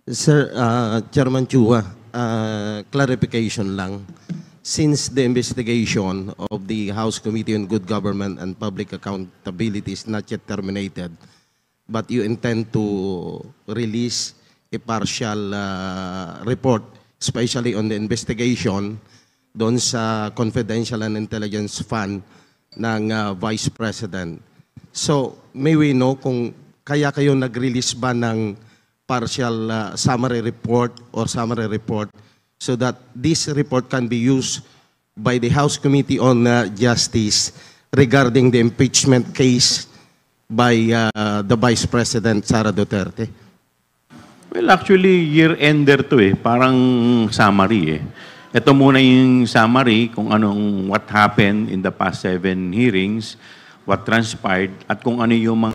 Sir, Chairman Chua, clarification lang. Since the investigation of the House Committee on Good Government and Public Accountability is not yet terminated, but you intend to release a partial report, especially on the investigation doon sa Confidential and Intelligence Fund ng Vice President. So, may we know kung kaya kayo nag-release ba ng partial summary report or summary report so that this report can be used by the House Committee on Justice regarding the impeachment case by the Vice President Sara Duterte? Well, actually, year-ender to parang summary Ito muna yung summary kung what happened in the past 7 hearings, what transpired, at kung ano yung mga